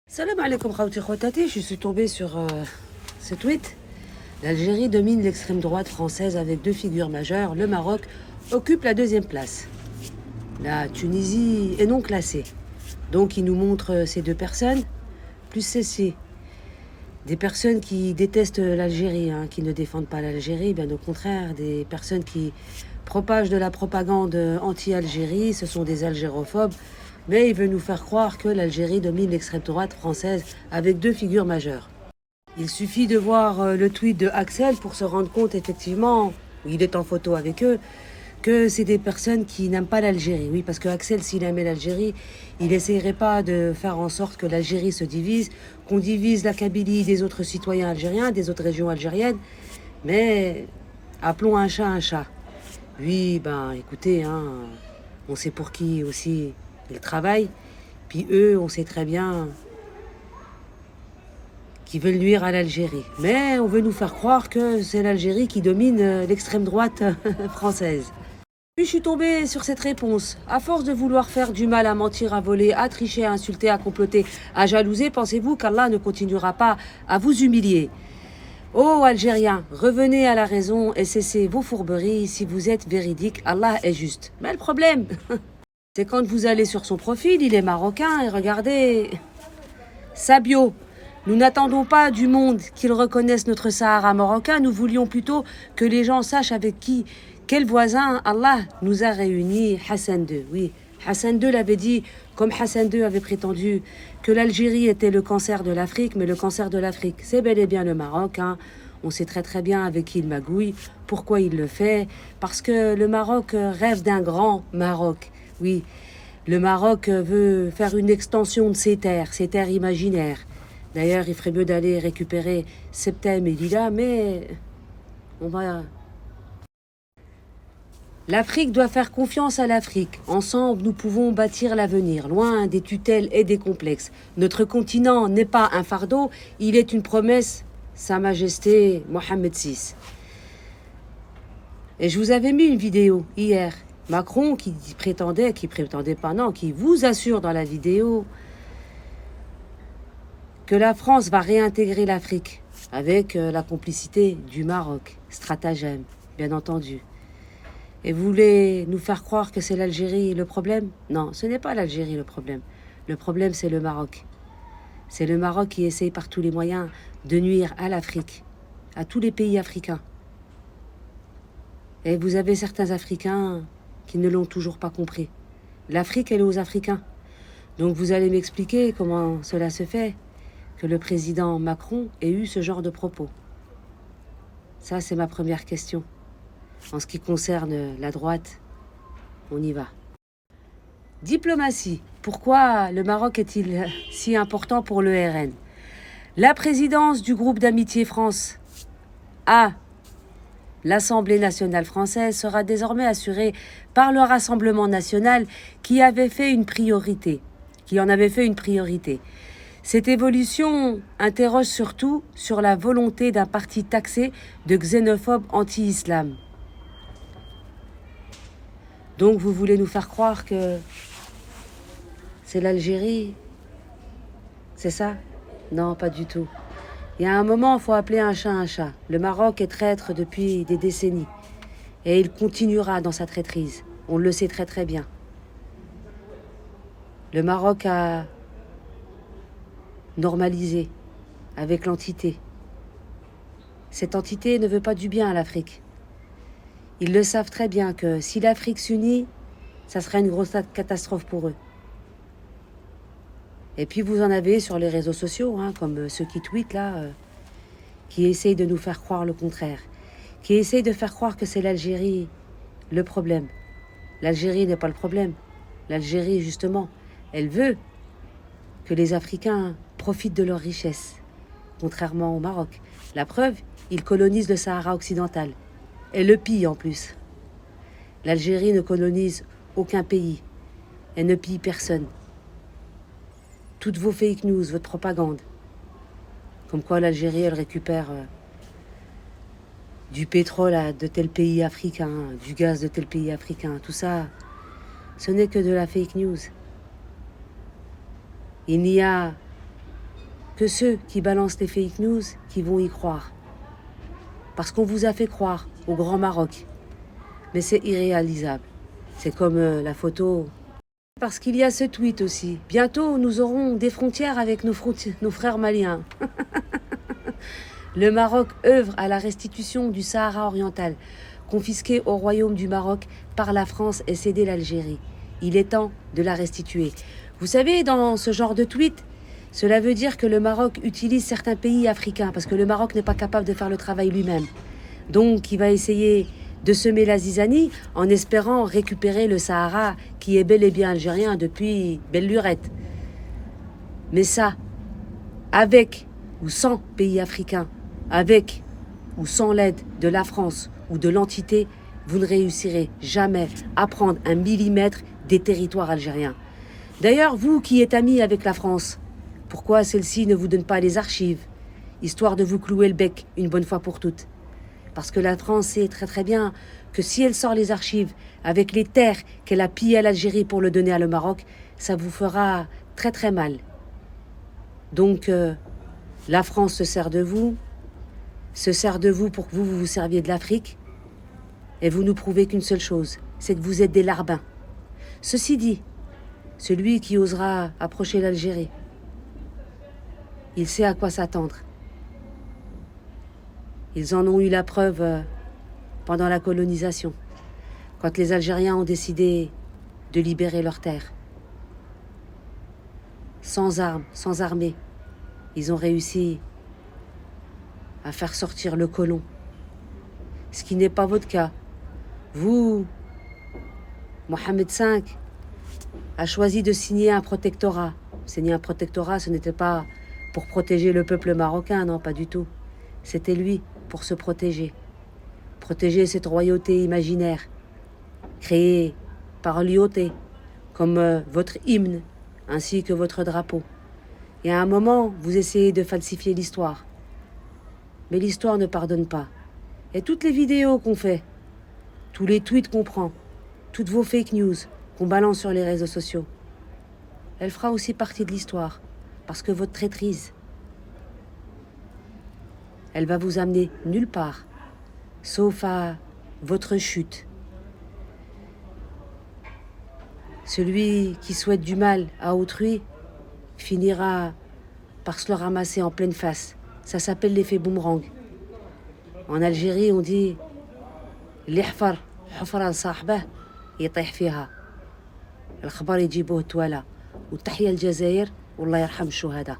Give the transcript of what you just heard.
Salam alaikum khawti khawatati, je suis tombée sur ce tweet. L'Algérie domine l'extrême droite française avec deux figures majeures. Le Maroc occupe la deuxième place. La Tunisie est non classée. Donc il nous montre ces deux personnes, plus ceci. Des personnes qui détestent l'Algérie, qui ne défendent pas l'Algérie, bien au contraire, des personnes qui propagent de la propagande anti-Algérie, ce sont des algérophobes. Mais il veut nous faire croire que l'Algérie domine l'extrême droite française avec deux figures majeures. Il suffit de voir le tweet de Axel pour se rendre compte effectivement, il est en photo avec eux, que c'est des personnes qui n'aiment pas l'Algérie. Oui, parce que Axel, s'il aimait l'Algérie, il n'essayerait pas de faire en sorte que l'Algérie se divise, qu'on divise la Kabylie des autres citoyens algériens, des autres régions algériennes. Mais appelons un chat un chat. Lui, ben écoutez, on sait pour qui aussi il travaille. Puis eux, on sait très bien qu'ils veulent nuire à l'Algérie. Mais on veut nous faire croire que c'est l'Algérie qui domine l'extrême droite française. Puis je suis tombée sur cette réponse. À force de vouloir faire du mal, à mentir, à voler, à tricher, à insulter, à comploter, à jalouser, pensez-vous qu'Allah ne continuera pas à vous humilier? Ô Algériens, revenez à la raison et cessez vos fourberies. Si vous êtes véridiques, Allah est juste. Mais le problème, c'est quand vous allez sur son profil, il est marocain et regardez sa bio. Nous n'attendons pas du monde qu'il reconnaisse notre Sahara marocain. Nous voulions plutôt que les gens sachent avec quel voisin Allah nous a réunis. Hassan II, oui. Hassan II l'avait dit, comme Hassan II avait prétendu que l'Algérie était le cancer de l'Afrique, mais le cancer de l'Afrique, c'est bel et bien le Maroc. On sait très très bien avec qui il magouille, pourquoi il le fait, parce que le Maroc rêve d'un grand Maroc. Oui, le Maroc veut faire une extension de ses terres imaginaires. D'ailleurs, il ferait mieux d'aller récupérer Septem et Lila, mais on va... L'Afrique doit faire confiance à l'Afrique. Ensemble, nous pouvons bâtir l'avenir, loin des tutelles et des complexes. Notre continent n'est pas un fardeau, il est une promesse, Sa Majesté Mohamed VI. Et je vous avais mis une vidéo hier. Macron qui vous assure dans la vidéo que la France va réintégrer l'Afrique avec la complicité du Maroc, stratagème, bien entendu. Et vous voulez nous faire croire que c'est l'Algérie le problème? Non, ce n'est pas l'Algérie le problème. Le problème, c'est le Maroc. C'est le Maroc qui essaye par tous les moyens de nuire à l'Afrique, à tous les pays africains. Et vous avez certains Africains qui ne l'ont toujours pas compris. L'Afrique, elle est aux Africains. Donc vous allez m'expliquer comment cela se fait que le président Macron ait eu ce genre de propos. Ça, c'est ma première question. En ce qui concerne la droite, on y va. Diplomatie. Pourquoi le Maroc est-il si important pour le RN? La présidence du groupe d'amitié France à l'Assemblée nationale française sera désormais assurée par le Rassemblement national qui en avait fait une priorité. Cette évolution interroge surtout sur la volonté d'un parti taxé de xénophobe anti-islam. Donc vous voulez nous faire croire que c'est l'Algérie? C'est ça? Non, pas du tout. Il y a un moment, il faut appeler un chat un chat. Le Maroc est traître depuis des décennies. Et il continuera dans sa traîtrise. On le sait très très bien. Le Maroc a normalisé avec l'entité. Cette entité ne veut pas du bien à l'Afrique. Ils le savent très bien que si l'Afrique s'unit, ça sera une grosse catastrophe pour eux. Et puis vous en avez sur les réseaux sociaux, comme ceux qui tweetent là, qui essayent de nous faire croire le contraire, qui essayent de faire croire que c'est l'Algérie le problème. L'Algérie n'est pas le problème. L'Algérie, justement, elle veut que les Africains profitent de leurs richesses, contrairement au Maroc. La preuve, ils colonisent le Sahara occidental. Et le pille en plus. L'Algérie ne colonise aucun pays. Elle ne pille personne. Toutes vos fake news, votre propagande. Comme quoi l'Algérie, elle récupère du pétrole de tel pays africain, du gaz de tel pays africain. Tout ça, ce n'est que de la fake news. Il n'y a que ceux qui balancent les fake news qui vont y croire. Parce qu'on vous a fait croire au Grand Maroc. Mais c'est irréalisable. C'est comme la photo. Parce qu'il y a ce tweet aussi. Bientôt, nous aurons des frontières avec nos frères maliens. Le Maroc œuvre à la restitution du Sahara oriental, confisqué au royaume du Maroc par la France et cédé l'Algérie. Il est temps de la restituer. Vous savez, dans ce genre de tweet, cela veut dire que le Maroc utilise certains pays africains parce que le Maroc n'est pas capable de faire le travail lui-même. Donc, il va essayer de semer la zizanie en espérant récupérer le Sahara qui est bel et bien algérien depuis belle lurette. Mais ça, avec ou sans pays africains, avec ou sans l'aide de la France ou de l'entité, vous ne réussirez jamais à prendre un millimètre des territoires algériens. D'ailleurs, vous qui êtes amis avec la France, pourquoi celle-ci ne vous donne pas les archives, histoire de vous clouer le bec une bonne fois pour toutes? Parce que la France sait très très bien que si elle sort les archives avec les terres qu'elle a pillées à l'Algérie pour le donner à le Maroc, ça vous fera très très mal. Donc, la France se sert de vous pour que vous vous serviez de l'Afrique, et vous nous prouvez qu'une seule chose, c'est que vous êtes des larbins. Ceci dit, celui qui osera approcher l'Algérie, il sait à quoi s'attendre. Ils en ont eu la preuve pendant la colonisation, quand les Algériens ont décidé de libérer leurs terres. Sans armes, sans armée, ils ont réussi à faire sortir le colon. Ce qui n'est pas votre cas. Vous, Mohamed V, a choisi de signer un protectorat. Signer un protectorat, ce n'était pas pour protéger le peuple marocain, non, pas du tout. C'était lui pour se protéger. Protéger cette royauté imaginaire, créée par Lyautey, comme votre hymne, ainsi que votre drapeau. Et à un moment, vous essayez de falsifier l'histoire. Mais l'histoire ne pardonne pas. Et toutes les vidéos qu'on fait, tous les tweets qu'on prend, toutes vos fake news qu'on balance sur les réseaux sociaux, elle fera aussi partie de l'histoire. Parce que votre traîtrise, elle va vous amener nulle part, sauf à votre chute. Celui qui souhaite du mal à autrui finira par se le ramasser en pleine face. Ça s'appelle l'effet boomerang. En Algérie, on dit اللي حفر حفرة لصاحبه يطيح فيها. الخبر يجيبوه توالى. وتحيا الجزائر والله يرحم الشهداء.